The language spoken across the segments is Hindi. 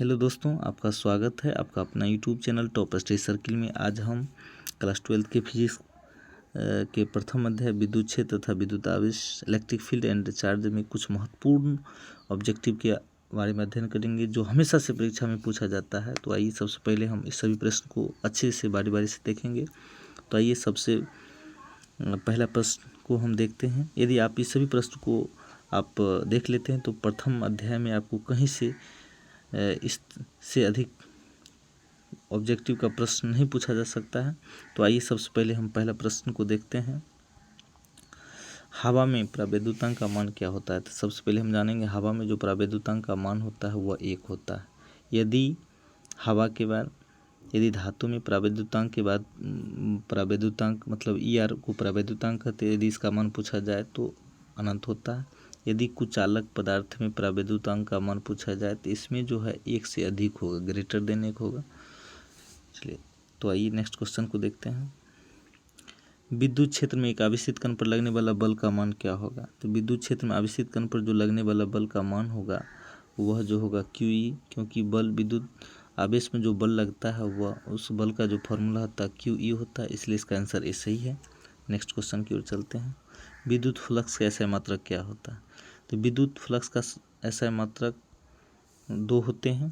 हेलो दोस्तों, आपका स्वागत है आपका अपना YouTube channel top study circle में। आज हम क्लास 12 के फिजिक्स के प्रथम अध्याय विद्युत क्षेत्र तथा विद्युत आवेश इलेक्ट्रिक फील्ड एंड चार्ज में कुछ महत्वपूर्ण ऑब्जेक्टिव के बारे में अध्ययन करेंगे जो हमेशा से परीक्षा में पूछा जाता है। तो आइए सबसे पहले हम इस सभी प्रश्न को अच्छे से बारी बारी से देखेंगे। तो आइए सबसे पहला प्रश्न को हम देखते हैं। यदि आप इस सभी प्रश्न को आप देख लेते हैं तो प्रथम अध्याय में आपको कहीं से इससे अधिक ऑब्जेक्टिव का प्रश्न नहीं पूछा जा सकता है। तो आइए सबसे पहले हम पहला प्रश्न को देखते हैं। हवा में प्रावैद्युतांक का मान क्या होता है? तो सबसे पहले हम जानेंगे हवा में जो प्रावैद्युतांक का मान होता है वह 1 होता है। यदि हवा के बाद यदि धातु में प्रावैद्युतांक के बाद प्रावैद्युतांक मतलब ER को प्रावैद्युतांक कहते हैं, यदि इसका मान पूछा जाए तो अनंत होता है। यदि कुचालक पदार्थ में प्रावैद्युतांक का मान पूछा जाए तो इसमें जो है 1 से अधिक होगा, ग्रेटर देन 1 होगा। चलिए तो आइए नेक्स्ट क्वेश्चन को देखते हैं। विद्युत क्षेत्र में एक आवेशित कण पर लगने वाला बल का मान क्या होगा? तो विद्युत क्षेत्र में आवेशित कण पर जो लगने वाला बल का मान होगा वह जो होगा QE, क्योंकि बल विद्युत आवेश में जो बल लगता है वह उस बल का जो फॉर्मूला होता है QE होता है, इसलिए इसका आंसर ए सही है। नेक्स्ट क्वेश्चन की ओर चलते हैं। विद्युत फ्लक्स का SI मात्रक क्या होता है? तो विद्युत फ्लक्स का SI मात्रक 2 होते हैं,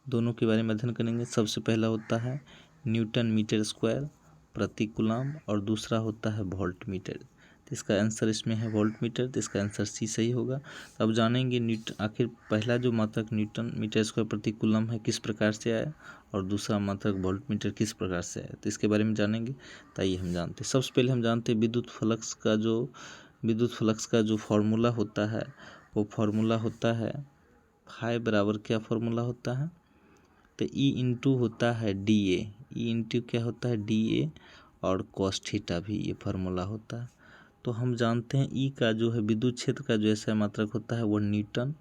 दोनों के बारे में अध्ययन करेंगे। सबसे पहला होता है न्यूटन मीटर स्क्वायर प्रति कूलम और दूसरा होता है वोल्ट मीटर। तो इसका आंसर इसमें है वोल्ट मीटर, तो इसका आंसर सी सही होगा। तो अब जानेंगे न्यूटन आखिर पहला जो मात्रक न्यूटन मीटर स्क्वायर प्रति कूलम है किस प्रकार से आया और दूसरा मात्रक वोल्ट मीटर किस प्रकार से आया, तो इसके बारे में जानेंगे। तो आइए हम जानते हैं। सबसे पहले हम जानते हैं विद्युत फ्लक्स का जो फॉर्मूला होता है वो फॉर्मूला होता है फाई बराबर क्या फॉर्मूला होता है, तो E इंटू होता है DA, E इंटू क्या होता है DA और cos थीटा भी ये फार्मूला होता है। तो हम जानते हैं E का जो है विद्युत क्षेत्र का जो SI मात्रक होता है वह न्यूटन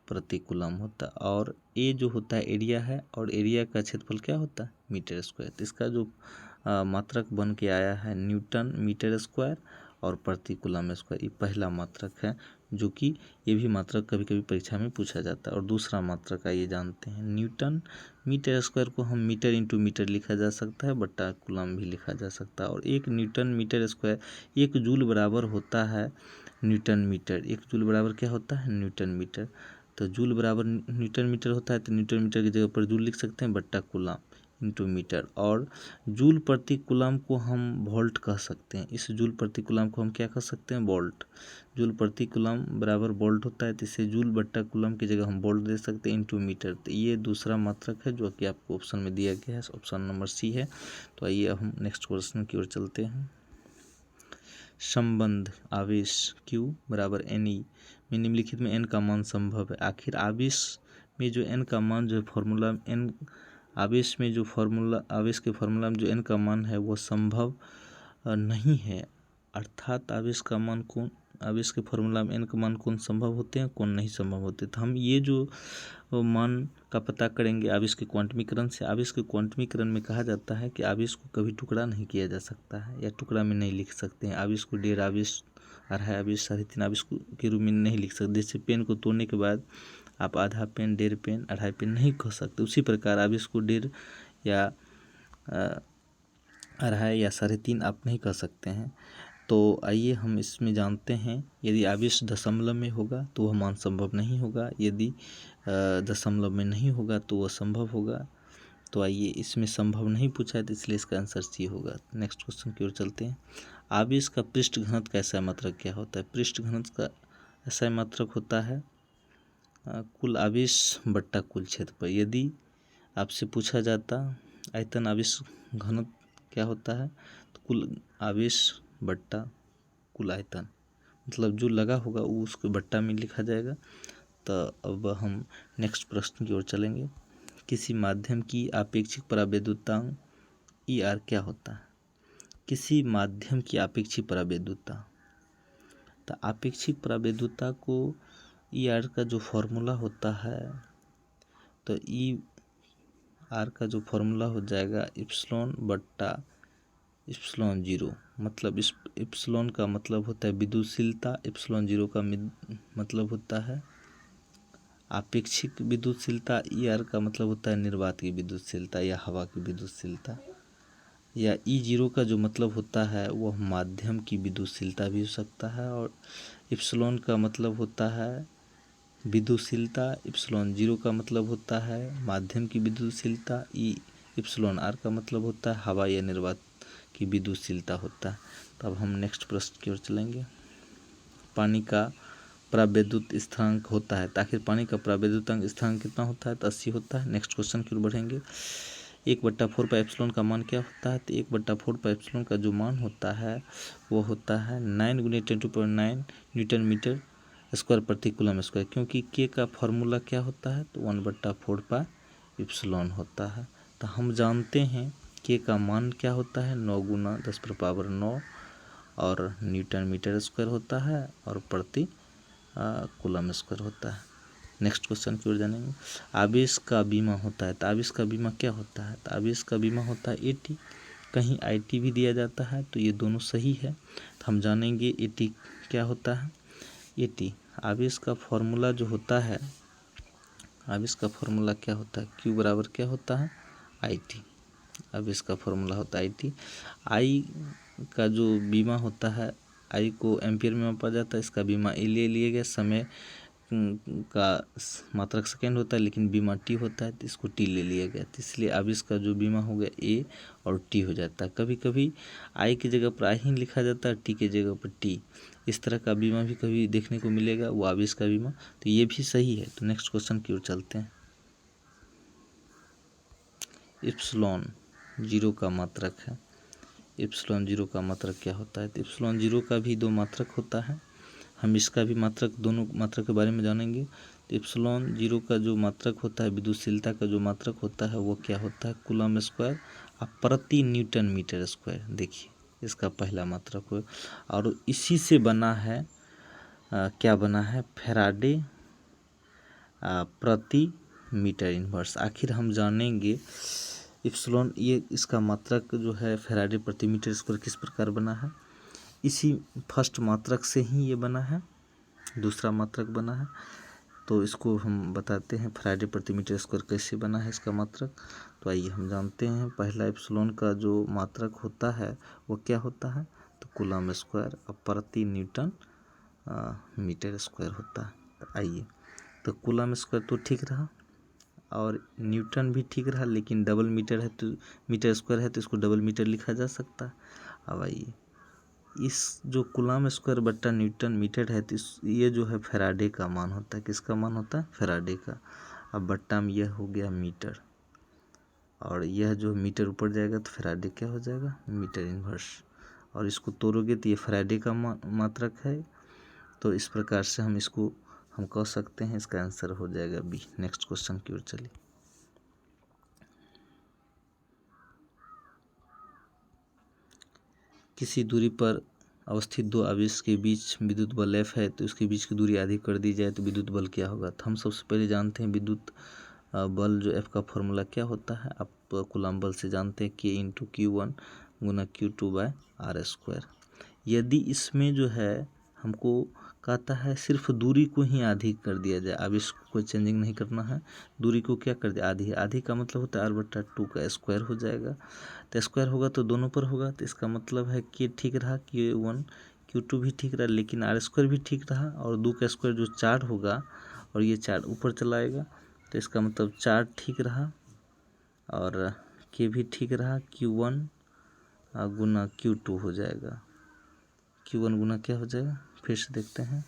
प्रति कूलम होता है और A जो होता है एरिया है और एरिया का क्षेत्रफल क्या होता है मीटर स्क्वायर। तो इसका जो मात्रक बन के आया है न्यूटन मीटर स्क्वायर और प्रति कूलम स्क्वायर, ये पहला मात्रक है जो कि ये भी मात्रक कभी कभी परीक्षा में पूछा जाता है। और दूसरा मात्रक का ये जानते हैं न्यूटन मीटर स्क्वायर को हम मीटर इंटू मीटर लिखा जा सकता है, बट्टा कूलम भी लिखा जा सकता है। और 1 न्यूटन मीटर स्क्वायर 1 जूल बराबर होता है न्यूटन मीटर। 1 जूल बराबर क्या होता है न्यूटन मीटर। तो जूल बराबर न्यूटन मीटर होता है, तो न्यूटन मीटर की जगह पर जूल लिख सकते हैं, बट्टा कूलम इंटू मीटर। और जूल प्रति कूलम को हम वोल्ट कह सकते हैं। इस जूल प्रति कूलम को हम क्या कह सकते हैं वोल्ट। जूल प्रति कूलम बराबर वोल्ट होता है, तो इसे जूल बट्टा कूलम की जगह हम वोल्ट दे सकते हैं इंटू मीटर। तो ये दूसरा मात्रक है जो कि आपको ऑप्शन में दिया गया है, ऑप्शन नंबर सी है। तो आइए अब हम नेक्स्ट क्वेश्चन की ओर चलते हैं। संबंध आवेश Q बराबर NE में निम्नलिखित में n का मान संभव है। आखिर आवेश में जो n का मान जो फॉर्मूला n आवेश में जो फॉर्मूला आवेश के फॉर्मूला में जो n का मान है वो संभव नहीं है। अर्थात आवेश के फॉर्मूला में n का मान कौन संभव होते हैं कौन नहीं संभव होते। तो हम ये जो मान का पता करेंगे आवेश के क्वांटमीकरण से। आवेश के क्वांटमीकरण में कहा जाता है कि आवेश को कभी टुकड़ा नहीं किया जा सकता है या टुकड़ा में नहीं लिख सकते हैं। आवेश को 1.5 आवेश, 2.5 आवेश, 3.5 आवेश के रूप में नहीं लिख सकते। जैसे पेन को तोड़ने के बाद आप आधा पेन, 1.5 पेन, 2.5 पेन नहीं कह सकते, उसी प्रकार आवेश को 1.5 या 2.5 या 3.5 आप नहीं कह सकते हैं। तो आइए हम इसमें जानते हैं यदि आवेश दशमलव में होगा तो वह मान संभव नहीं होगा, यदि दशमलव में नहीं होगा तो वह संभव होगा। तो आइए इसमें संभव नहीं पूछा है तो इसलिए इसका आंसर सी होगा। नेक्स्ट क्वेश्चन की ओर चलते हैं। आवेश का पृष्ठ घनत्व का SI मात्रक क्या होता है? पृष्ठ घनत्व का SI मात्रक होता है कुल आवेश बट्टा कुल क्षेत्रफल। यदि आपसे पूछा जाता आयतन आवेश घनत्व क्या होता है तो कुल आवेश बट्टा कुल आयतन, मतलब जो लगा होगा वो उसको बट्टा में लिखा जाएगा। तो अब हम नेक्स्ट प्रश्न की ओर चलेंगे। किसी माध्यम की आपेक्षिक परावैद्युतांक ER क्या होता है? किसी माध्यम की आपेक्षिक परावैद्युता, तो आपेक्षिक परावैद्युता को ER का जो फॉर्मूला होता है तो ER का जो फॉर्मूला हो जाएगा इप्सिलॉन बट्टा इप्सिलॉन 0। मतलब इस इप्सिलॉन का मतलब होता है विद्युतशीलता, इप्सिलॉन 0 का मतलब होता है आपेक्षिक विद्युतशीलता ER का मतलब होता है निर्वात की विद्युतशीलता या हवा की विद्युतशीलता, या E0 का जो मतलब होता है वह माध्यम की विद्युतशीलता भी हो सकता है, और इप्सिलॉन का मतलब होता है विद्युतशीलता, इप्सिलॉन 0 का मतलब होता है माध्यम की विद्युतशीलता, इप्सिलॉन R का मतलब होता है हवा या निर्वात की विद्युतशीलता होता है। तो अब हम नेक्स्ट प्रश्न की ओर चलेंगे। पानी का प्रावैद्युत स्थिरांक होता है, तो आखिर पानी का प्रावैद्युत स्थिरांक कितना होता है? तो 80 होता है। नेक्स्ट क्वेश्चन की ओर बढ़ेंगे। 1/4 पाई एप्सिलॉन का मान क्या होता है? तो 1/4 पाई एप्सिलॉन का जो मान होता है वो होता है 9 × 10⁹ न्यूटन मीटर स्क्वायर प्रति कूलम स्क्वायर, क्योंकि के का फॉर्मूला क्या होता है? तो 1/4 पाई एप्सिलॉन होता है। तो हम जानते हैं के का मान क्या होता है? 9 × 10⁻9 और न्यूटन मीटर स्क्वायर होता है और प्रति कूलम स्क्वायर होता है। नेक्स्ट क्वेश्चन की ओर जानेंगे। आवेश का बीमा होता है, तो आवेश का बीमा क्या होता है? तो आवेश का बीमा होता है AT, कहीं IT भी दिया जाता है, तो ये दोनों सही है। तो हम जानेंगे AT क्या होता है। AT आवेश का फॉर्मूला जो होता है, आवेश का फॉर्मूला क्या होता है? Q बराबर क्या होता है? IT। आवेश का फॉर्मूला होता है IT। I का जो बीमा होता है, I को एम्पियर में मापा जाता है, इसका बीमा A ले लिए गया, समय का मात्रक सेकेंड होता है लेकिन बीमा T होता है, तो इसको T ले लिया गया, तो इसलिए अब इसका जो बीमा हो गया A और T हो जाता है। कभी कभी I की जगह पर I ही लिखा जाता है, T की जगह पर T, इस तरह का बीमा भी कभी देखने को मिलेगा, वो आवेश का बीमा, तो ये भी सही है। तो नेक्स्ट क्वेश्चन की ओर चलते हैं। इप्सिलॉन 0 का मात्रक है। इप्सिलॉन 0 का मात्रक क्या होता है? तो इप्सिलॉन 0 का भी दो मात्रक होता है, हम इसका भी मात्रक, दोनों मात्रक के बारे में जानेंगे। तो इप्सिलॉन 0 का जो मात्रक होता है, विद्युतशीलता का जो मात्रक होता है वो क्या होता है? कूलम स्क्वायर प्रति न्यूटन मीटर स्क्वायर। देखिए इसका पहला मात्रक हो, और इसी से बना है क्या बना है? फैराडे प्रति मीटर इनवर्स। आखिर हम जानेंगे इप्सिलॉन, ये इसका मात्रक जो है फैराडे प्रति मीटर स्क्वायर किस प्रकार बना है। इसी फर्स्ट मात्रक से ही ये बना है, दूसरा मात्रक बना है, तो इसको हम बताते हैं फैराडे प्रति मीटर स्क्वायर कैसे बना है इसका मात्रक। तो आइए हम जानते हैं। पहला इप्सिलॉन का जो मात्रक होता है वो क्या होता है? तो कूलम स्क्वायर प्रति न्यूटन मीटर स्क्वायर होता है। तो आइए, तो कूलम स्क्वायर तो ठीक रहा और न्यूटन भी ठीक रहा, लेकिन डबल मीटर है तो मीटर स्क्वायर है तो इसको डबल मीटर लिखा जा सकता है। अब आइए, इस जो कूलम स्क्वायर बट्टा न्यूटन मीटर है, तो ये जो है फैराडे का मान होता है। किसका मान होता है? फैराडे का। अब बट्टा में यह हो गया मीटर, और यह जो मीटर ऊपर जाएगा तो फैराडे क्या हो जाएगा? मीटर इनवर्स, और इसको तोड़ोगे तो ये फैराडे का मात्रक है। तो इस प्रकार से हम इसको हम कह सकते हैं इसका आंसर हो जाएगा B। नेक्स्ट क्वेश्चन की ओर चलिए। किसी दूरी पर अवस्थित दो आवेश के बीच विद्युत बल F है, तो उसके बीच की दूरी आधी कर दी जाए तो विद्युत बल क्या होगा? तो हम सबसे पहले जानते हैं विद्युत बल जो F का फॉर्मूला क्या होता है। आप कूलम बल से जानते हैं K × Q1 × Q2/r²। यदि इसमें जो है हमको कहता है सिर्फ दूरी को ही आधी कर दिया जाए, आवेश को कोई चेंजिंग नहीं करना है, दूरी को क्या कर दिया? आधी। आधी का मतलब होता है r/2 का स्क्वायर हो जाएगा, तो स्क्वायर होगा तो दोनों पर होगा, तो इसका मतलब है कि ठीक रहा, Q1 Q2 भी ठीक रहा, लेकिन r² भी ठीक रहा, और 2 का स्क्वायर जो 4 होगा और ये 4 ऊपर चला आएगा, तो इसका मतलब 4 ठीक रहा और K भी ठीक रहा, Q1 × Q2 हो जाएगा। Q1 गुना क्या हो जाएगा? फिर से देखते हैं,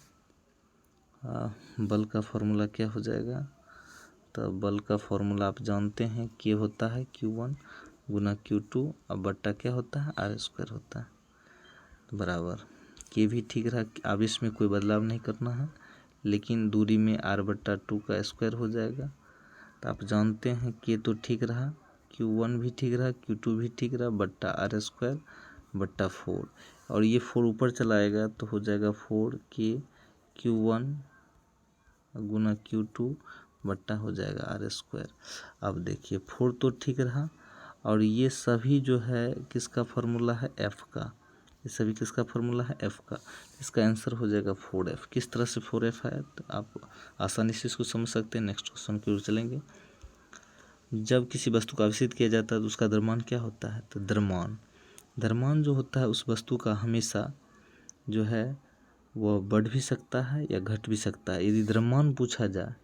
बल का फॉर्मूला क्या हो जाएगा? तो बल का फॉर्मूला आप जानते हैं, K होता है Q1 × Q2, अब बट्टा क्या होता है? r² होता है, बराबर। K भी ठीक रहा, आवेश में कोई बदलाव नहीं करना है, लेकिन दूरी में r/2 का स्क्वायर हो जाएगा। तो आप जानते हैं K तो ठीक रहा, Q1 भी ठीक रहा, Q2 भी ठीक रहा, बट्टा r²/4, और ये 4 ऊपर चला आएगा तो हो जाएगा 4K Q1 × Q2 बट्टा हो जाएगा r²। अब देखिए 4 तो ठीक रहा, और ये सभी जो है किसका फॉर्मूला है? F का, ये सभी किसका फॉर्मूला है, एफ का। इसका आंसर हो जाएगा 4f। किस तरह से 4f है तो आप आसानी से इसको समझ सकते हैं। नेक्स्ट क्वेश्चन की ओर चलेंगे। जब किसी वस्तु का आविष्कृत किया जाता है तो उसका द्रव्यमान क्या होता है, तो द्रव्यमान जो होता है उस वस्तु का हमेशा जो है वह बढ़ भी सकता है या घट भी सकता है। यदि द्रव्यमान पूछा जाए,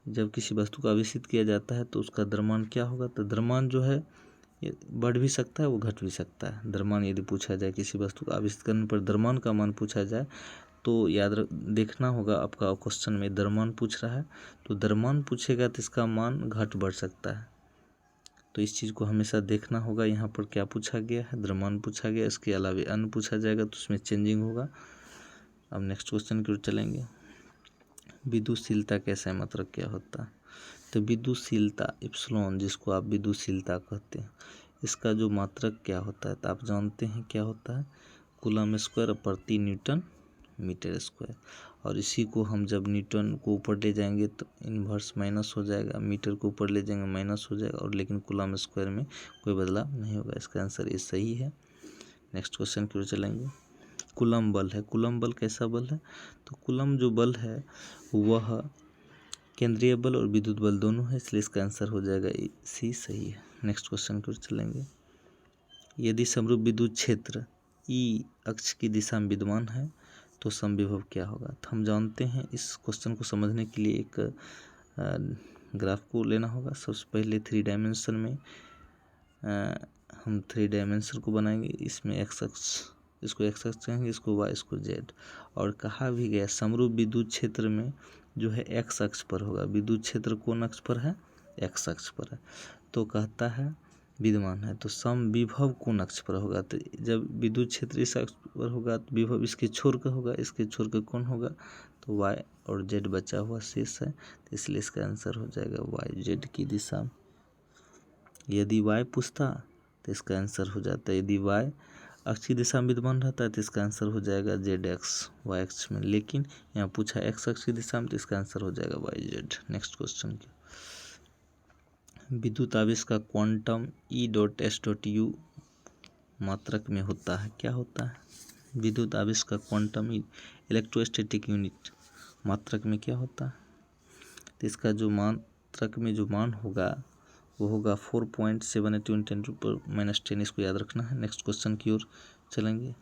जब किसी वस्तु का आविष्कृत किया जाता है तो उसका द्रव्यमान क्या होगा, तो द्रव्यमान जो है ये बढ़ भी सकता है, वो घट भी सकता है। द्रव्यमान यदि पूछा जाए, किसी वस्तु का आविष्कृत करने पर द्रव्यमान का मान पूछा जाए तो देखना होगा आपका क्वेश्चन में द्रव्यमान पूछ रहा है, तो द्रव्यमान पूछेगा तो इसका मान घट बढ़ सकता है। तो इस चीज़ को हमेशा देखना होगा। यहाँ पर क्या पूछा गया है, द्रव्यमान पूछा गया, इसके अलावा अन्य पूछा जाएगा तो उसमें चेंजिंग होगा। अब नेक्स्ट क्वेश्चन की ओर चलेंगे। विद्युतशीलता कैसा है, मतलब क्या होता है, तो विद्युतशीलता इप्सिलॉन, जिसको आप विद्युतशीलता कहते हैं, इसका जो मात्रक क्या होता है तो आप जानते हैं क्या होता है, कूलम स्क्वायर प्रति न्यूटन मीटर स्क्वायर। और इसी को हम जब न्यूटन को ऊपर ले जाएंगे तो इन्वर्स माइनस हो जाएगा, मीटर को ऊपर ले जाएंगे माइनस हो जाएगा, और लेकिन कूलम स्क्वायर में कोई बदलाव नहीं होगा। इसका आंसर ये सही है। नेक्स्ट क्वेश्चन की ओर चलेंगे। कूलम बल है, कूलम बल कैसा बल है, तो कूलम जो बल है वह केंद्रीय बल और विद्युत बल दोनों है, इसलिए इसका आंसर हो जाएगा सी, सही है। नेक्स्ट क्वेश्चन की ओर चलेंगे। यदि समरूप विद्युत क्षेत्र ई अक्ष की दिशा में विद्यमान है तो समविभव क्या होगा, तो हम जानते हैं इस क्वेश्चन को समझने के लिए एक ग्राफ को लेना होगा। सबसे पहले 3 डायमेंशन में हम 3 डायमेंशन को बनाएंगे। इसमें एक्स अक्ष, इसको एक्स अक्ष कहेंगे, इसको वाई, इसको जेड। और कहा भी गया समरूप विद्युत क्षेत्र में जो है एक्स अक्ष पर होगा। विद्युत क्षेत्र कौन अक्ष पर है, एक्स अक्ष पर है, तो कहता है विद्यमान है, तो समविभव कौन अक्ष पर होगा, तो जब विद्युत क्षेत्र इस अक्ष पर होगा तो विभव इसके छोर का होगा, इसके छोर का कौन होगा, तो वाई और जेड बचा हुआ शेष है, तो इसलिए इसका आंसर हो जाएगा वाई जेड की दिशा में। यदि वाई पूछता तो इसका आंसर हो जाता है, यदि वाई अक्ष की दिशा में विद्यमान रहता है तो इसका आंसर हो जाएगा जेड एक्स वाई अक्ष में, लेकिन यहाँ पूछा एक्स अक्ष की दिशा में तो इसका आंसर हो जाएगा वाई जेड। नेक्स्ट क्वेश्चन की, विद्युत आवेश का क्वांटम E.S.U मात्रक में होता है, क्या होता है, विद्युत आवेश का क्वांटम इलेक्ट्रोस्टैटिक यूनिट मात्रक में क्या होता है, तो इसका जो मात्रक में जो मान होगा वो होगा 4.78 × 10⁻⁻10, इसको याद रखना है। नेक्स्ट क्वेश्चन की ओर चलेंगे।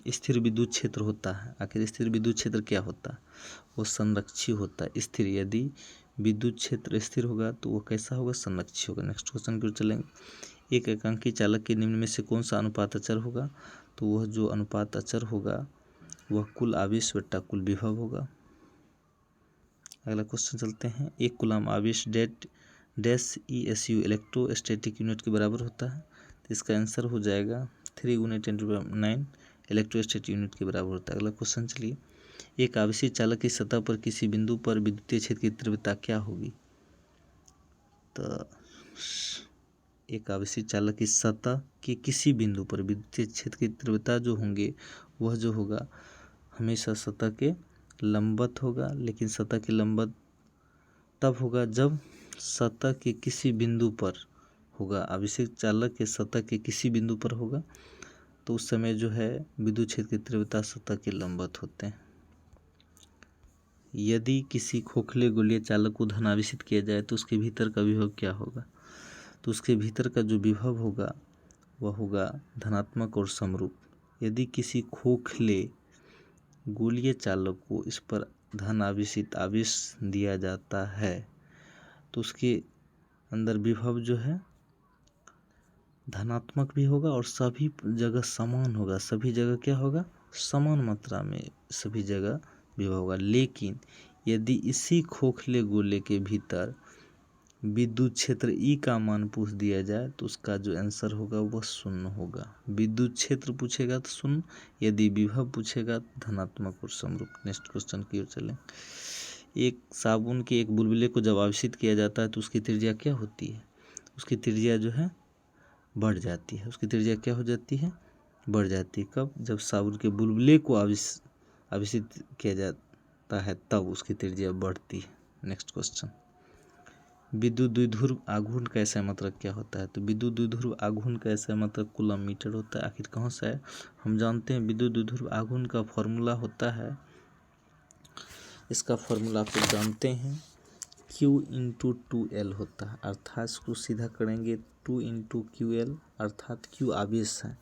स्थिर विद्युत क्षेत्र होता है, आखिर स्थिर विद्युत क्षेत्र क्या होता है, वो संरक्षी होता है। स्थिर, यदि विद्युत क्षेत्र स्थिर होगा तो वो कैसा होगा, संरक्षी होगा। नेक्स्ट क्वेश्चन की ओर चलेंगे। एक एकांकी चालक के निम्न में से कौन सा अनुपात अचर होगा, तो वह जो अनुपात अचर होगा वह कुल आवेश बट्टा कुल विभव होगा। अगला क्वेश्चन चलते हैं। एक कूलम आवेश डैश ESU इलेक्ट्रोस्टैटिक यूनिट के बराबर होता है, तो इसका आंसर हो जाएगा 3 × 10⁻⁹ इलेक्ट्रोस्टैटिक यूनिट के बराबर होता है। अगला क्वेश्चन चलिए। एक आवेशित चालक की सतह पर किसी बिंदु पर विद्युतीय क्षेत्र की तीव्रता क्या होगी, तो एक आवेशित चालक की सतह के किसी बिंदु पर विद्युतीय क्षेत्र की तीव्रता जो होंगे वह जो होगा हमेशा सतह के लंबवत होगा, लेकिन सतह के लंबवत तब होगा जब सतह के किसी बिंदु पर होगा। आवेशित चालक के सतह के किसी बिंदु पर होगा तो उस समय जो है विद्युत क्षेत्र की तीव्रता सतह के लंबवत होते हैं। यदि किसी खोखले गोलीय चालक को धन आवेशित किया जाए तो उसके भीतर का विभव क्या होगा, तो उसके भीतर का जो विभव होगा वह होगा धनात्मक और समरूप। यदि किसी खोखले गोलीय चालक को इस पर धन आवेशित आवेश दिया जाता है तो उसके अंदर विभव जो है धनात्मक भी होगा और सभी जगह समान होगा। सभी जगह क्या होगा, समान मात्रा में सभी जगह विभव होगा। लेकिन यदि इसी खोखले गोले के भीतर विद्युत क्षेत्र E का मान पूछ दिया जाए तो उसका जो आंसर होगा वह 0 होगा। विद्युत क्षेत्र पूछेगा तो 0, यदि विभव पूछेगा तो धनात्मक और समरूप। नेक्स्ट क्वेश्चन की ओर चलें। एक साबुन के एक बुलबुले को जब आवेशित किया जाता है तो उसकी त्रिज्या क्या होती है, उसकी त्रिज्या जो है बढ़ जाती है। उसकी त्रिज्या क्या हो जाती है, बढ़ जाती है। कब, जब साबुन के बुलबुले को आवेशित किया जाता है तब उसकी त्रिज्या बढ़ती है। Next question. विद्युत द्विध्रुव आघूर्ण का ऐसा मात्रक क्या होता है? तो विद्युत द्विध्रुव आघूर्ण का ऐसा मात्रक कूलम मीटर होता है। आखिर कहाँ से है? हम जानते हैं विद्युत द्विध्रुव आघूर्ण का फॉर्मूला होता है, इसका फॉर्मूला आप लोग जानते हैं, Q इंटू 2L होता है। अर्थात इसको सीधा करेंगे 2 इंटू QL, अर्थात Q आवेश है,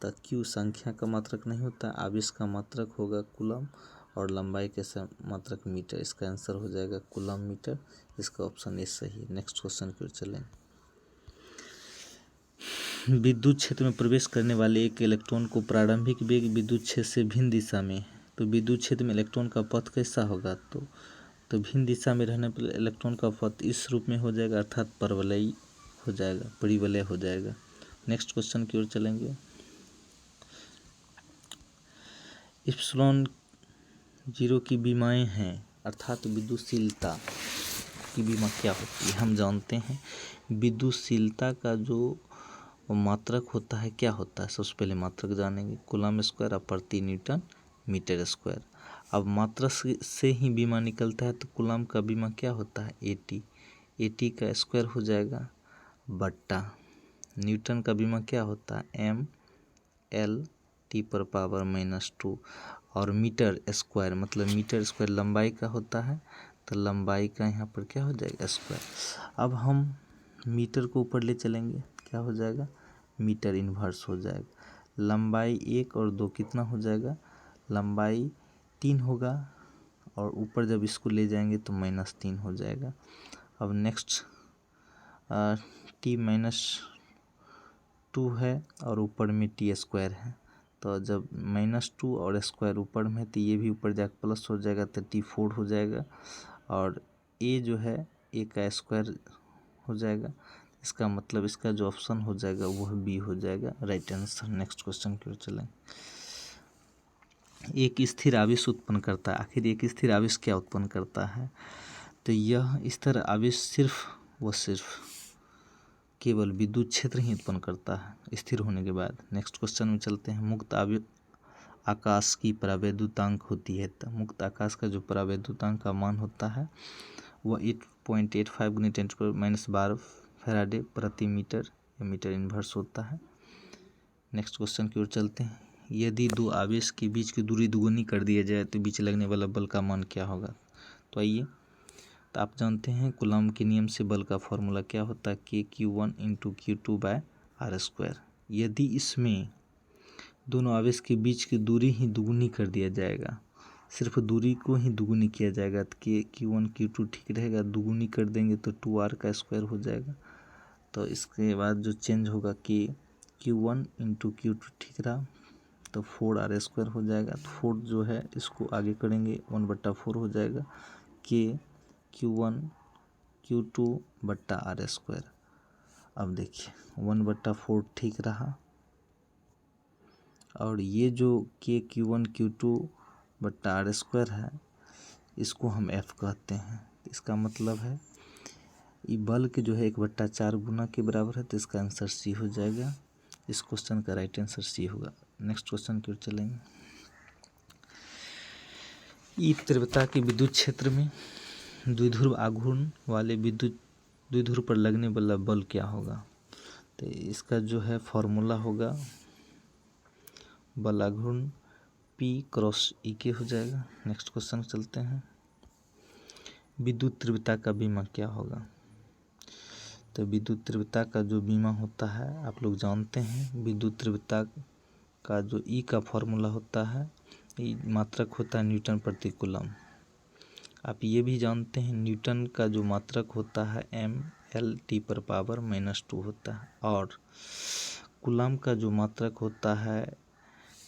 तो Q संख्या का मात्रक नहीं होता, आवेश का मात्रक होगा कूलम, और लंबाई के मात्रक मीटर। इसका आंसर हो जाएगा कूलम मीटर। इसका ऑप्शन ए सही है। नेक्स्ट क्वेश्चन की ओर चलें। विद्युत क्षेत्र में प्रवेश करने वाले एक इलेक्ट्रॉन को प्रारंभिक वेग विद्युत क्षेत्र से भिन्न दिशा में, तो विद्युत क्षेत्र में इलेक्ट्रॉन का पथ कैसा होगा? तो भिन्न दिशा में रहने पर इलेक्ट्रॉन का पथ इस रूप में हो जाएगा, अर्थात परवलयी हो जाएगा, परिवलय हो जाएगा। नेक्स्ट क्वेश्चन की ओर चलेंगे। इप्सिलॉन 0 की बीमाएँ हैं, अर्थात विद्युतशीलता की बीमा क्या होती है? हम जानते हैं विद्युतशीलता का जो मात्रक होता है क्या होता है? सबसे पहले मात्रक जानेंगे, कूलम स्क्वायर प्रति न्यूटन मीटर स्क्वायर। अब मात्रक से ही बीमा निकलता है, तो कूलम का बीमा क्या होता है? AT का स्क्वायर हो जाएगा बट्टा न्यूटन का बीमा क्या होता है? ML/10⁻², और मीटर स्क्वायर मतलब मीटर स्क्वायर लंबाई का होता है, तो लंबाई का यहाँ पर क्या हो जाएगा? स्क्वायर। अब हम मीटर को ऊपर ले चलेंगे, क्या हो जाएगा? मीटर इन्वर्स हो जाएगा। लंबाई 1 और 2 कितना हो जाएगा? लंबाई 3 होगा, और ऊपर जब इसको ले जाएंगे तो -3 हो जाएगा। अब नेक्स्ट T-2 है और ऊपर में T स्क्वायर है, तो जब -2 और स्क्वायर ऊपर में, तो ये भी ऊपर जाकर प्लस हो जाएगा, तो T4 हो जाएगा, और A जो है A का स्क्वायर हो जाएगा। इसका मतलब इसका जो ऑप्शन हो जाएगा वह बी हो जाएगा राइट आंसर। नेक्स्ट क्वेश्चन की ओर चलें। एक स्थिर आवेश उत्पन्न करता है, आखिर एक स्थिर आवेश क्या उत्पन्न करता है? तो यह स्थिर आवेश सिर्फ केवल विद्युत क्षेत्र ही उत्पन्न करता है स्थिर होने के बाद। नेक्स्ट क्वेश्चन में चलते हैं। मुक्त आकाश की परावैद्युतांक होती है, तो मुक्त आकाश का जो परावैद्युतांक का मान होता है वह 8.85 × 10⁻12 फैराडे प्रति मीटर या मीटर इन्वर्स होता है। नेक्स्ट क्वेश्चन की ओर चलते हैं। यदि दो आवेश के बीच की दूरी दुगुनी कर दिया जाए तो बीच लगने वाला बल का मान क्या होगा? तो आइए, तो आप जानते हैं कूलम के नियम से बल का फॉर्मूला क्या होता है? KQ1 × Q2/r²। यदि इसमें दोनों आवेश के बीच की दूरी ही दुगुनी कर दिया जाएगा, सिर्फ दूरी को ही दुगुनी किया जाएगा, तो KQ1 Q2 ठीक रहेगा, दुगुनी कर देंगे तो 2r का स्क्वायर हो जाएगा। तो इसके बाद जो चेंज होगा KQ1 × Q2 ठीक रहा, तो 4r² हो जाएगा। तो 4 जो है इसको आगे करेंगे 1/4 हो जाएगा, KQ1 Q2/r²। अब देखिए 1/4 ठीक रहा, और ये जो KQ1 Q2/r² है इसको हम F कहते हैं। इसका मतलब है ये बल्क जो है 1/4 गुना के बराबर है, तो इसका आंसर सी हो जाएगा। इस क्वेश्चन का राइट आंसर सी होगा। नेक्स्ट क्वेश्चन की ओर चलेंगे। ई तीव्रता के विद्युत क्षेत्र में द्विध्रुव आघूर्ण वाले विद्युत द्विध्रुव पर लगने वाला बल क्या होगा? तो इसका जो है फॉर्मूला होगा बल आघूर्ण P×E हो जाएगा। नेक्स्ट क्वेश्चन चलते हैं। विद्युत तीव्रता का बीमा क्या होगा? तो विद्युत तीव्रता का जो बीमा होता है आप लोग जानते हैं, विद्युत तीव्रता का जो ई का फॉर्मूला होता है, ई मात्रक होता है न्यूटन प्रति कूलम। आप ये भी जानते हैं न्यूटन का जो मात्रक होता है ML/10⁻² होता है, और कूलम का जो मात्रक होता है,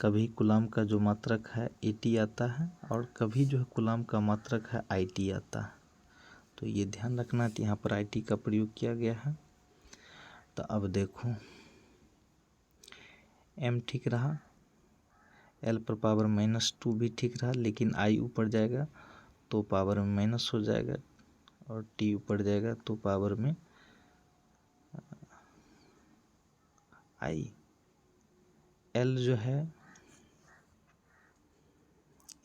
कभी कूलम का जो मात्रक है AT आता है, और कभी जो है कूलम का मात्रक है IT आता है। तो ये ध्यान रखना कि यहाँ पर IT का प्रयोग किया गया है। तो अब देखो M ठीक रहा, L/−2 भी ठीक रहा, लेकिन I ऊपर जाएगा तो पावर में माइनस हो जाएगा, और T ऊपर जाएगा तो पावर में I। L जो है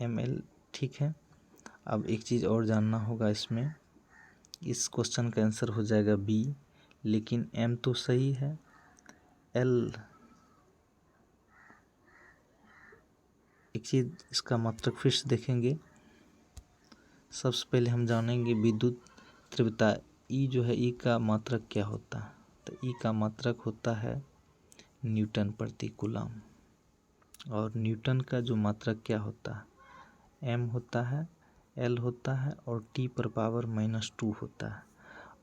ML ठीक है। अब एक चीज़ और जानना होगा इसमें इस क्वेश्चन का आंसर हो जाएगा बी, लेकिन एम तो सही है। एल, एक चीज़ इसका मात्रक फिर से देखेंगे। सबसे पहले हम जानेंगे विद्युत तीव्रता। ई जो है, ई का मात्रक क्या होता है? तो ई का मात्रक होता है न्यूटन प्रति कूलम। और न्यूटन का जो मात्रक क्या होता है? एम होता है, एल होता है और टी पर पावर -2 होता है।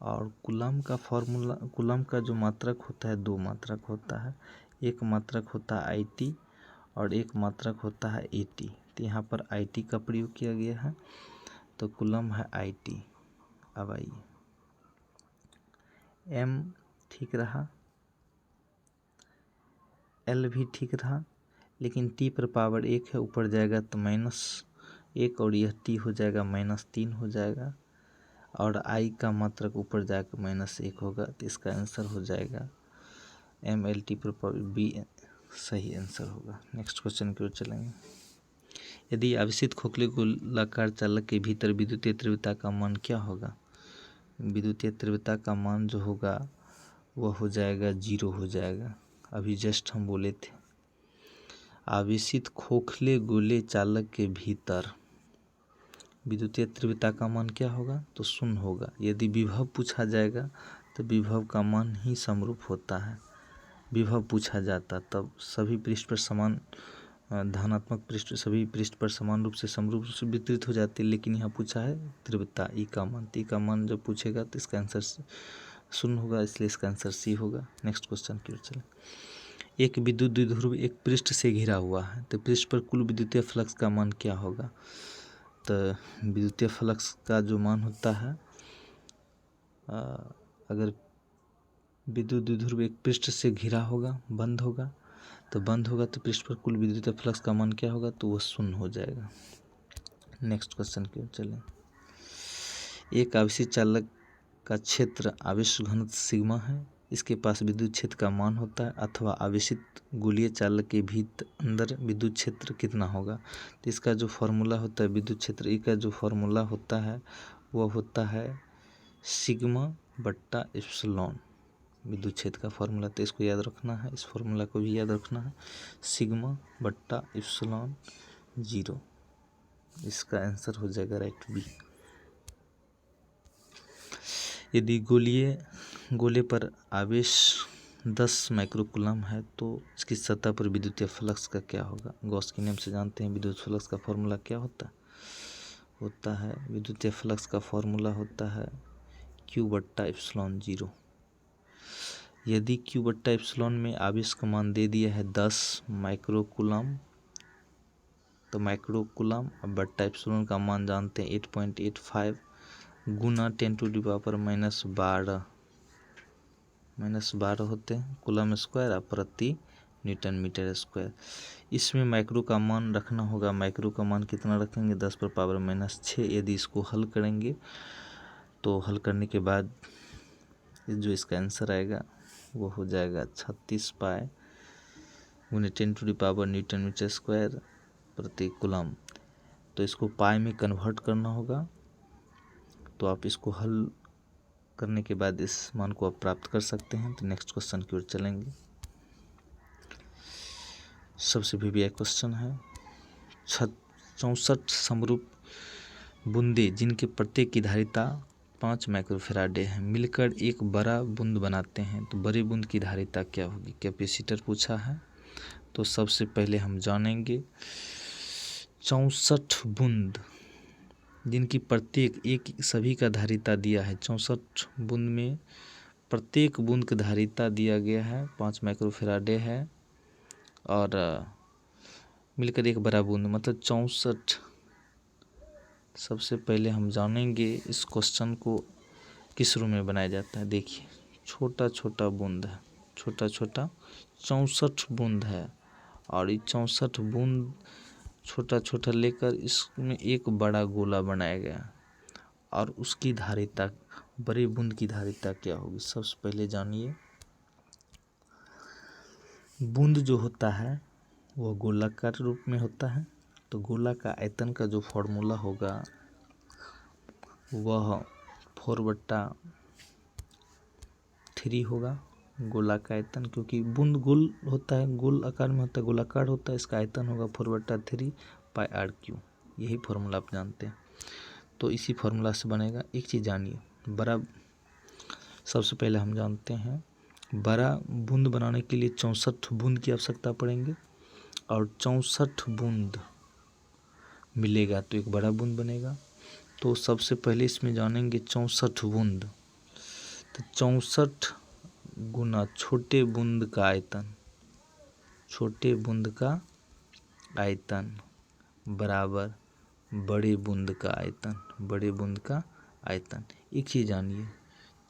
और कूलम का फॉर्मूला, कूलम का जो मात्रक होता है, दो मात्रक होता है। एक मात्रक होता है आई टी और एक मात्रक होता है ए टी। तो यहाँ पर आई टी का प्रयोग किया गया है, तो कूलम है आई टी। अब आइए, एम ठीक रहा, एल भी ठीक रहा, लेकिन टी पर पावर 1 है, ऊपर जाएगा तो -1 और यह टी हो जाएगा -3 हो जाएगा। और आई का मात्रक ऊपर जाकर -1 होगा, तो इसका आंसर हो जाएगा एम एल टी पर पावर बी, सही आंसर होगा। नेक्स्ट क्वेश्चन की ओर चलेंगे। यदि आवेशित खोखले गोलाकार चालक के भीतर विद्युतीय तीव्रता का मान क्या होगा? विद्युतीय तीव्रता का मान जो होगा वह हो जाएगा 0 हो जाएगा। अभी जस्ट हम बोले थे, आवेशित खोखले गोले चालक के भीतर विद्युतीय तीव्रता का मान क्या होगा? तो 0 होगा। यदि विभव पूछा जाएगा तो विभव का मान ही समरूप होता है। विभव पूछा जाता तब सभी पृष्ठ पर समान, धनात्मक पृष्ठ सभी पृष्ठ पर समान रूप से समरूप से वितरित हो जाती है, लेकिन यहाँ पूछा है तीव्रता ई का मान। ई का मान जब पूछेगा तो इसका आंसर 0 होगा, इसलिए इसका आंसर सी होगा। नेक्स्ट क्वेश्चन की ओर चलें। एक विद्युत द्विध्रुव एक पृष्ठ से घिरा हुआ है, तो पृष्ठ पर कुल विद्युतीय फ्लक्स का मान क्या होगा? तो विद्युतीय फ्लक्स का जो मान होता है, अगर विद्युत द्विध्रुव एक पृष्ठ से घिरा होगा, बंद होगा, तो बंद होगा तो पृष्ठ पर कुल विद्युतीय फ्लक्स का मान क्या होगा? तो वह 0 हो जाएगा। नेक्स्ट क्वेश्चन की ओर चलें। एक आवेशित चालक का क्षेत्र आवेश घनत्व सिग्मा है, इसके पास विद्युत क्षेत्र का मान होता है, अथवा आवेशित गोलीय चालक के अंदर विद्युत क्षेत्र कितना होगा? तो इसका जो फॉर्मूला होता है विद्युत क्षेत्र ई का जो फॉर्मूला होता है वह होता है सिग्मा बट्टा एप्सिलॉन। विद्युत क्षेत्र का फॉर्मूला, तो इसको याद रखना है, इस फॉर्मूला को भी याद रखना है, सिग्मा बट्टा एप्सिलॉन 0। इसका आंसर हो जाएगा राइट बी। यदि गोले पर आवेश 10 माइक्रोकूलम है तो इसकी सतह पर विद्युतीय फ्लक्स का क्या होगा? गॉस के नियम से जानते हैं विद्युत फ्लक्स का फॉर्मूला क्या होता है विद्युतीय फ्लक्स का फॉर्मूला होता है Q बट्टा एप्सिलॉन 0। यदि Q बट्टा एप्सिलॉन में आवेश का मान दे दिया है 10 माइक्रोकूलम, तो माइक्रोकूलम अब बट्टा एप्सिलॉन का मान जानते हैं 8.85 गुना 10⁻12 होते हैं कूलम स्क्वायर प्रति न्यूटन मीटर स्क्वायर। इसमें माइक्रो का मान रखना होगा। माइक्रो का मान कितना रखेंगे? 10⁻⁻6। यदि इसको हल करेंगे तो हल करने के बाद जो इसका आंसर आएगा वो हो जाएगा 36 पाई गुने 10⁻⁻, न्यूटन मीटर स्क्वायर प्रति कूलम। तो इसको पाई में कन्वर्ट करना होगा, तो आप इसको हल करने के बाद इस मान को आप प्राप्त कर सकते हैं। तो नेक्स्ट क्वेश्चन की ओर चलेंगे। सबसे वीवीआई क्वेश्चन है 64 समरूप बूंदे जिनके प्रत्येक की धारिता 5 माइक्रोफैराडे है मिलकर एक बड़ा बूंद बनाते हैं, तो बड़ी बूंद की धारिता क्या होगी? कैपेसिटर पूछा है, तो सबसे पहले हम जानेंगे 64 बूंद जिनकी प्रत्येक एक सभी का धारिता दिया है। 64 बूंद में प्रत्येक बूंद का धारिता दिया गया है 5 माइक्रोफैराडे है, और मिलकर एक बड़ा बूंद मतलब 64। सबसे पहले हम जानेंगे इस क्वेश्चन को किस रूप में बनाया जाता है। देखिए, छोटा छोटा बूंद है, छोटा छोटा 64 बूंद है, और ये 64 बूंद छोटा छोटा लेकर इसमें एक बड़ा गोला बनाया गया, और उसकी धारिता, बड़े बूंद की धारिता क्या होगी? सबसे पहले जानिए, बूंद जो होता है वह गोलाकार रूप में होता है, तो गोला का आयतन का जो फॉर्मूला होगा वह 4/3 होगा गोलाकार आयतन, क्योंकि बूंद गोल होता है, गोल आकार में होता है, गोलाकार होता है, इसका आयतन होगा 4/3 πr3। यही फॉर्मूला आप जानते हैं, तो इसी फॉर्मूला से बनेगा। एक चीज़ जानिए, बड़ा सबसे पहले हम जानते हैं बड़ा बूंद बनाने के लिए 64 बूंद की आवश्यकता पड़ेंगे, और 64 बूंद मिलेगा तो एक बड़ा बूंद बनेगा। तो सबसे पहले इसमें जानेंगे 64 बूंद, तो 64 गुना छोटे बूंद का आयतन, छोटे बूंद का आयतन बराबर बड़े बूंद का आयतन, बड़े बूंद का आयतन। एक चीज़ जानिए,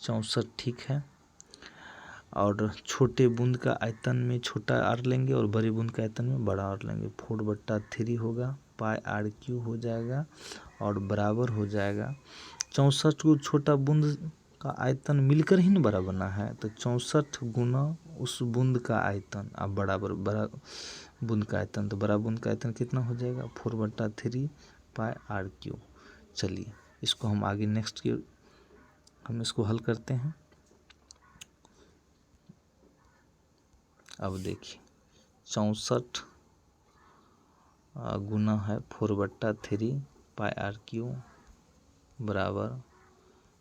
64 ठीक है, और छोटे बूंद का आयतन में छोटा आर लेंगे और बड़े बूंद का आयतन में बड़ा आर लेंगे। 4/3 होगा, πr3 हो जाएगा, और बराबर हो जाएगा 64 को छोटा बूंद का आयतन मिलकर ही ना बड़ा बना है, तो 64 गुना उस बूंद का आयतन अब बराबर बड़ा बूंद का आयतन, तो बड़ा बूंद का आयतन कितना हो जाएगा 4/3 πr3। चलिए इसको हम आगे नेक्स्ट के हम इसको हल करते हैं। अब देखिए 64 गुना है 4/3 πr3 बराबर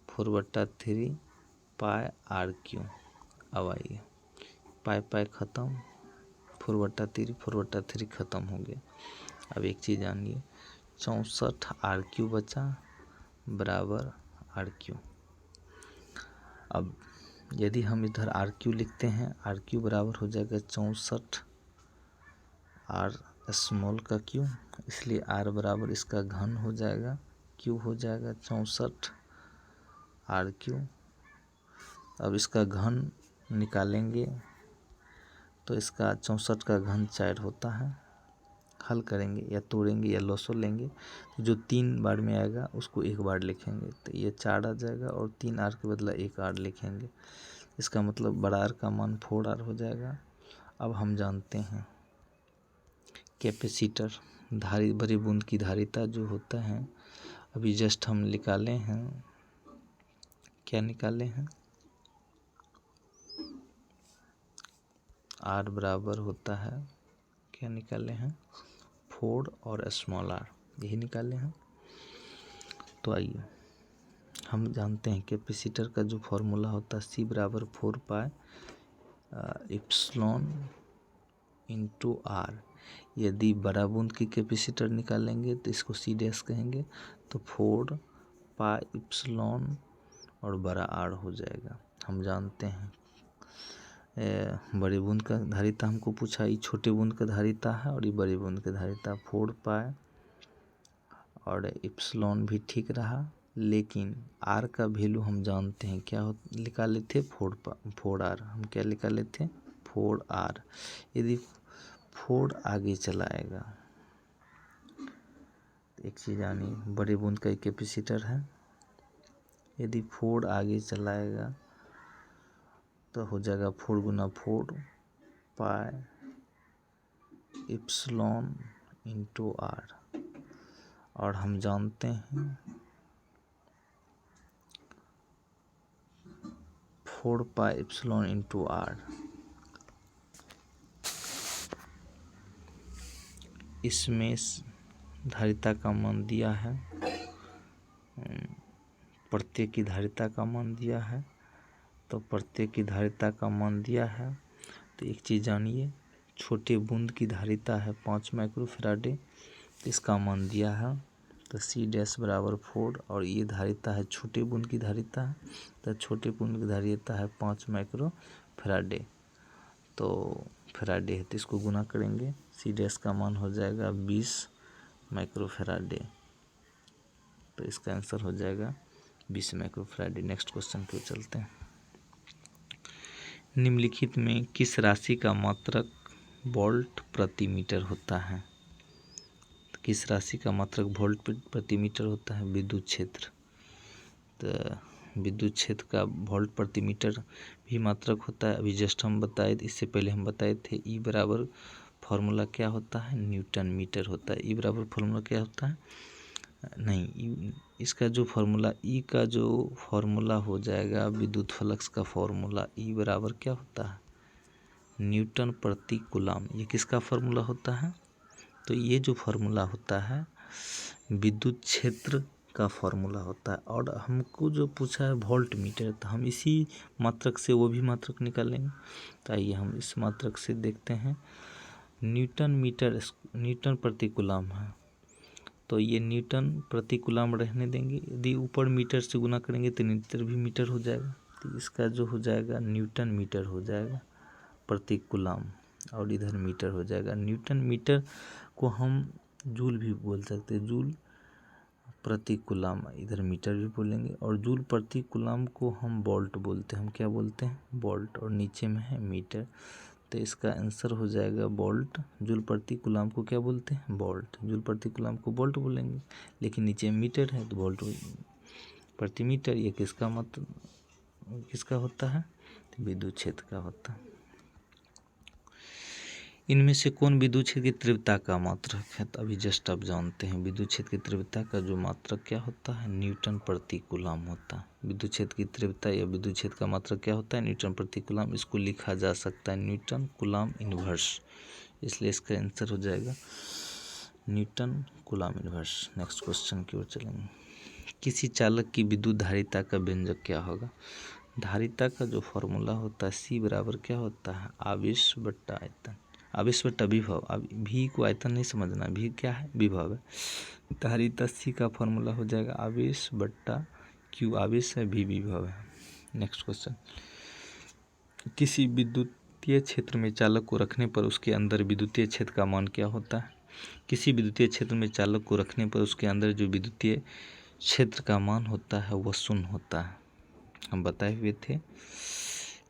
4/3 πr3। अब आइए पाई ख़त्म, 4/3 ख़त्म हो गया। अब एक चीज़ जानिए, 64 r3 बचा बराबर r3। अब यदि हम इधर r3 लिखते हैं, r3 बराबर हो जाएगा 64 r स्मॉल का q, इसलिए r बराबर इसका घन हो जाएगा, q हो जाएगा 64 r3। अब इसका घन निकालेंगे तो इसका 64 का घन 4 होता है। हल करेंगे या तोड़ेंगे या लॉसो लेंगे, तो जो 3 बार में आएगा उसको एक बार लिखेंगे, तो ये 4 आ जाएगा, और 3r के बदला 1r लिखेंगे। इसका मतलब बड़ा r का मान 4r हो जाएगा। अब हम जानते हैं कैपेसिटर बड़ी बूंद की धारिता जो होता है, अभी जस्ट हम निकाले हैं, क्या निकाले हैं, r बराबर होता है, क्या निकाले हैं 4 और स्मॉल r, यही निकाले हैं। तो आइए हम जानते हैं कैपेसिटर का जो फॉर्मूला होता है C बराबर 4 पाई एप्सिलॉन इंटू r। यदि बड़ा बूंद की कैपेसिटर निकालेंगे तो इसको C डैश कहेंगे, तो 4 पाई एप्सिलॉन और बड़ा r हो जाएगा। हम जानते हैं बड़े बूंद का धारिता हमको पूछा, ये छोटे बूंद का धारिता है और ये बड़े बूंद का धारिता 4 पाई, और एप्सिलॉन भी ठीक रहा, लेकिन r का वैल्यू हम जानते हैं क्या निकाले थे 4r, हम क्या निकाले थे 4r। यदि 4 आगे चलाएगा, एक चीज़ जानिए, बड़े बूंद का कैपेसिटर है, यदि 4 आगे चलाएगा तो हो जाएगा 4 गुना 4 पाई एप्सिलॉन इंटू r। और हम जानते हैं 4 पाई एप्सिलॉन इंटू r, इसमें धारिता का मान दिया है, प्रत्येक की धारिता का मान दिया है, तो प्रत्येक की धारिता का मान दिया है। तो एक चीज़ जानिए, छोटे बूंद की धारिता है 5 माइक्रोफैराडे, तो इसका मान दिया है, तो C डैश बराबर 4, और ये धारिता है छोटे बूंद की धारिता है, तो छोटे बूंद की धारिता है 5 माइक्रोफैराडे, तो फैराडे है, तो इसको गुना करेंगे, C डैश का मान हो जाएगा 20 माइक्रोफैराडे, तो इसका आंसर हो जाएगा 20 माइक्रोफैराडे। नेक्स्ट क्वेश्चन पे चलते हैं। निम्नलिखित में किस राशि का मात्रक वोल्ट प्रति मीटर होता है? तो किस राशि का मात्रक वोल्ट प्रति मीटर होता है? विद्युत क्षेत्र। तो विद्युत क्षेत्र का वोल्ट प्रति मीटर भी मात्रक होता है, अभी जस्ट हम बताए, इससे पहले हम बताए थे E बराबर फॉर्मूला क्या होता है, न्यूटन मीटर होता है। E बराबर फॉर्मूला क्या होता है, नहीं, इसका जो फॉर्मूला ई का जो फॉर्मूला हो जाएगा विद्युत फ्लक्स का फॉर्मूला ई बराबर क्या होता है, न्यूटन प्रति कूलम। ये किसका फॉर्मूला होता है, तो ये जो फॉर्मूला होता है विद्युत क्षेत्र का फॉर्मूला होता है। और हमको जो पूछा है वोल्ट मीटर, तो हम इसी मात्रक से वो भी मात्रक निकालेंगे। तो आइए हम इस मात्रक से देखते हैं। न्यूटन प्रति कूलम है, तो ये न्यूटन प्रति कूलम रहने देंगे। यदि ऊपर मीटर से गुना करेंगे तो नीचे भी मीटर हो जाएगा, तो इसका जो हो जाएगा न्यूटन मीटर हो जाएगा प्रति कूलम, और इधर मीटर हो जाएगा। न्यूटन मीटर को हम जूल भी बोल सकते हैं, जूल प्रति कूलम, इधर मीटर भी बोलेंगे। और जूल प्रति कूलम को हम वोल्ट बोलते हैं, हम क्या बोलते हैं, वोल्ट, और नीचे में है मीटर। तो इसका आंसर हो जाएगा वोल्ट। जूल प्रति कूलम को क्या बोलते हैं, वोल्ट। जूल प्रति कूलम को वोल्ट बोलेंगे, लेकिन नीचे मीटर है तो वोल्ट प्रति मीटर। ये किसका किसका होता है, तो विद्युत क्षेत्र का होता है। इनमें से कौन विद्युत क्षेत्र की तीव्रता का मात्रक है, तो अभी जस्ट आप जानते हैं विद्युत क्षेत्र की तीव्रता का जो मात्रक क्या होता है, न्यूटन प्रति कूलम होता है। विद्युत क्षेत्र की तीव्रता या विद्युत क्षेत्र का मात्रक क्या होता है, न्यूटन प्रति कूलम। इसको लिखा जा सकता है न्यूटन कूलम इनवर्स, इसलिए इसका आंसर हो जाएगा Newton coulomb inverse. Next question की ओर चलेंगे। किसी चालक की विद्युत धारिता का व्यंजक क्या होगा। धारिता का जो फॉर्मूला होता है सी बराबर क्या होता है, आवेश बट्टा आयतन, आवेश बट्टा विभव। अब भी को आयतन नहीं समझना, भी क्या है, विभव है। धारिता सी का फॉर्मूला हो जाएगा आवेश बट्टा क्यू, आवेश है, भी विभव है। Next question. किसी विद्युतीय क्षेत्र में चालक को रखने पर उसके अंदर विद्युतीय क्षेत्र का मान क्या होता है। किसी विद्युतीय क्षेत्र में चालक को रखने पर उसके अंदर जो विद्युतीय क्षेत्र का मान होता है वह शून्य होता है, हम बताए हुए थे।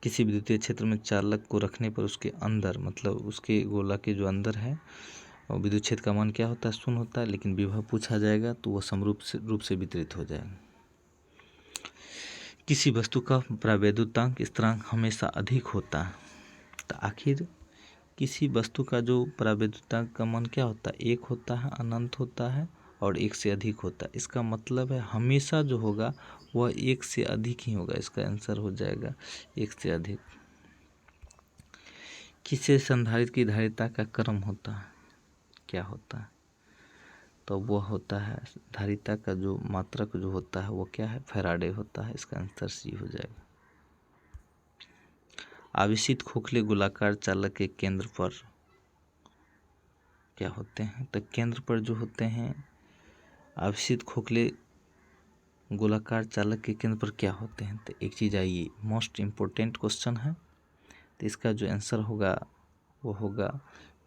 किसी विद्युतीय क्षेत्र में चालक को रखने पर उसके अंदर, मतलब उसके गोला के जो अंदर है, और विद्युत क्षेत्र का मान क्या होता है, शून्य होता है, लेकिन विभव पूछा जाएगा तो वह समरूप रूप से वितरित हो जाएगा। किसी वस्तु का प्रावैद्युतांक स्थिरांक हमेशा अधिक होता है, तो आखिर किसी वस्तु का जो प्रावैद्युतांक का मान क्या होता है, एक होता है, अनंत होता है, और एक से अधिक होता है। इसका मतलब है हमेशा जो होगा वह एक से अधिक ही होगा। इसका आंसर हो जाएगा एक से अधिक। किसी संधारित्र की धारिता का क्रम होता है, क्या होता है, तो वह होता है धारिता का जो मात्रक जो होता है वो क्या है, फैराडे होता है। इसका आंसर सी हो जाएगा। आवेशित खोखले गोलाकार चालक के केंद्र पर क्या होते हैं, तो केंद्र पर जो होते हैं आवेशित खोखले गोलाकार चालक के केंद्र पर क्या होते हैं, तो एक चीज़ आइए, मोस्ट इम्पोर्टेंट क्वेश्चन है, तो इसका जो आंसर होगा वो होगा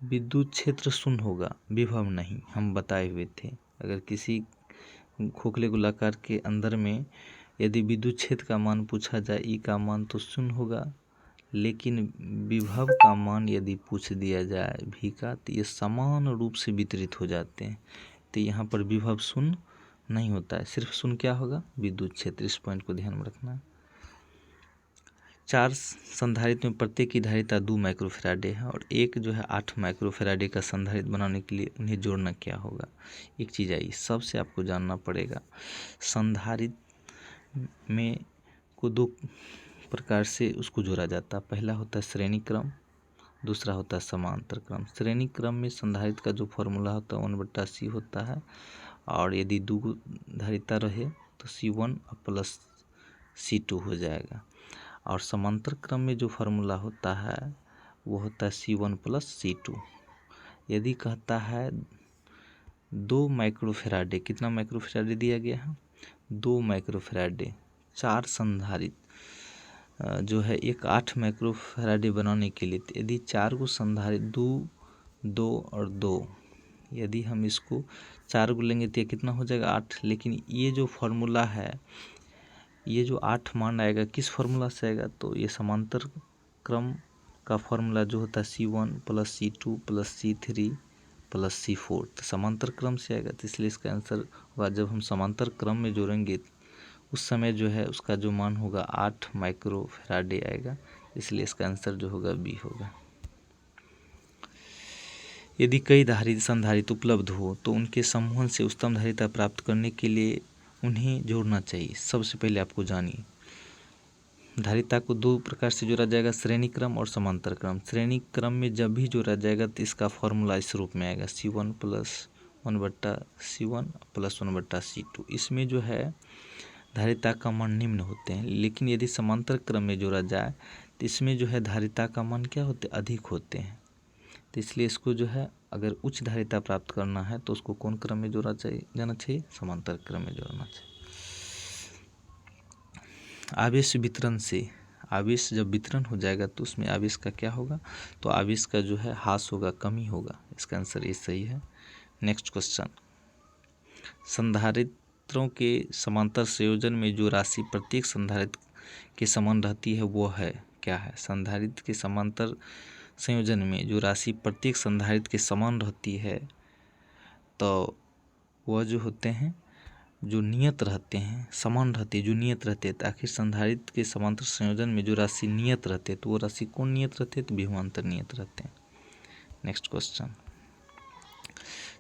विद्युत क्षेत्र शून्य होगा, विभव नहीं। हम बताए हुए थे अगर किसी खोखले गोलाकार के अंदर में यदि विद्युत क्षेत्र का मान पूछा जाए, ई का मान तो शून्य होगा, लेकिन विभव का मान यदि पूछ दिया जाए भी का, तो ये समान रूप से वितरित हो जाते हैं। तो यहाँ पर विभव शून्य नहीं होता है, सिर्फ शून्य क्या होगा, विद्युत क्षेत्र। इस पॉइंट को ध्यान में रखना है। 4 संधारित्र में प्रत्येक की धारिता 2 माइक्रोफैराडे है, और एक जो है 8 माइक्रोफैराडे का संधारित्र बनाने के लिए उन्हें जोड़ना क्या होगा। एक चीज़ आई, सबसे आपको जानना पड़ेगा, संधारित्र में को 2 प्रकार से उसको जोड़ा जाता है। पहला होता है श्रेणी क्रम, दूसरा होता है समांतर क्रम। श्रेणी क्रम में संधारित्र का जो फॉर्मूला होता है 1/c होता है, और यदि 2 धारिता रहे तो C1 प्लस C2 हो जाएगा। और समांतर क्रम में जो फार्मूला होता है वो होता है C1 प्लस C2। यदि कहता है 2 माइक्रोफैराडे, कितना माइक्रोफैराडे दिया गया है, 2 माइक्रोफैराडे, 4 संधारित्र जो है एक 8 माइक्रोफैराडे बनाने के लिए, यदि 4 को संधारित्र 2, 2 और 2, यदि हम इसको 4 को लेंगे तो ये कितना हो जाएगा, 8। लेकिन ये जो फॉर्मूला है, ये जो 8 मान आएगा किस फॉर्मूला से आएगा, तो ये समांतर क्रम का फॉर्मूला जो होता है C1 plus C2 plus C3 plus C4, तो समांतर क्रम से आएगा। तो इसलिए इसका आंसर होगा, जब हम समांतर क्रम में जोड़ेंगे उस समय जो है उसका जो मान होगा 8 माइक्रोफैराडे आएगा, इसलिए इसका आंसर जो होगा बी होगा। यदि कई संधारित्र उपलब्ध हो तो उनके समूहन से उच्चतम धारिता प्राप्त करने के लिए उन्हें जोड़ना चाहिए। सबसे पहले आपको जानिए धारिता को दो प्रकार से जोड़ा जाएगा, श्रेणी क्रम और समांतर क्रम। श्रेणी क्रम में जब भी जोड़ा जाएगा तो इसका फॉर्मूला इस रूप में आएगा C1 + 1/C1 + 1/C2। इसमें जो है धारिता का मान निम्न होते हैं, लेकिन यदि समांतर क्रम में जोड़ा जाए तो इसमें जो है धारिता का मान क्या होते हैं, अधिक होते हैं। तो इसलिए इसको जो है अगर उच्च धारिता प्राप्त करना है तो उसको कौन क्रम में जोड़ा जाना चाहिए, समांतर क्रम में जोड़ना चाहिए। आवेश वितरण से आवेश जब वितरण हो जाएगा तो उसमें आवेश का क्या होगा, तो आवेश का जो है ह्रास होगा, कमी होगा। इसका आंसर ये सही है। नेक्स्ट क्वेश्चन, संधारित्रों के समांतर संयोजन में जो राशि प्रत्येक संधारित्र के समान रहती है वो है क्या है। संधारित्र के समांतर संयोजन में जो राशि प्रत्येक संधारित्र के समान रहती है तो वह जो होते हैं जो नियत रहते हैं, समान रहते हैं, जो नियत रहते हैं। तो आखिर संधारित्र के समांतर संयोजन में जो राशि नियत रहते हैं तो वो राशि कौन नियत रहते हैं, तो विभवांतर नियत रहते हैं। नेक्स्ट क्वेश्चन,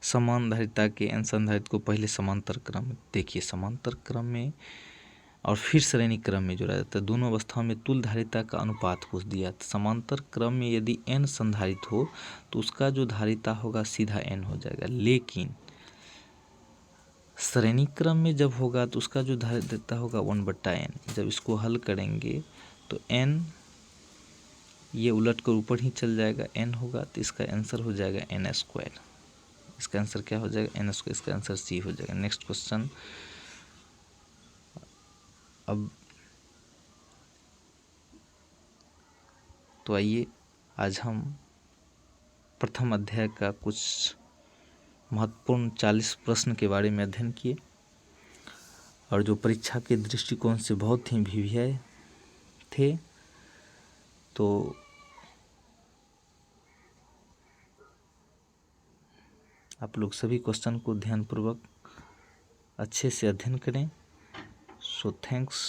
समान धारिता के n संधारित्र को पहले समांतर क्रम में, देखिए समांतर क्रम में और फिर श्रेणी क्रम में जोड़ा जाता है। दोनों अवस्थाओं में तुल्य धारिता का अनुपात पूछ दिया। तो समांतर क्रम में यदि n संधारित्र हो तो उसका जो धारिता होगा सीधा n हो जाएगा, लेकिन श्रेणी क्रम में जब होगा तो उसका जो धारिता होगा 1/n। जब इसको हल करेंगे तो n ये उलट कर ऊपर ही चल जाएगा, n होगा, तो इसका आंसर हो जाएगा n²। इसका आंसर क्या हो जाएगा, n²। इसका आंसर सी हो जाएगा। नेक्स्ट क्वेश्चन, अब तो आइए आज हम प्रथम अध्याय का कुछ महत्वपूर्ण 40 प्रश्न के बारे में अध्ययन किए और जो परीक्षा के दृष्टिकोण से बहुत ही भिन्न थे। तो आप लोग सभी क्वेश्चन को ध्यानपूर्वक अच्छे से अध्ययन करें। So thanks.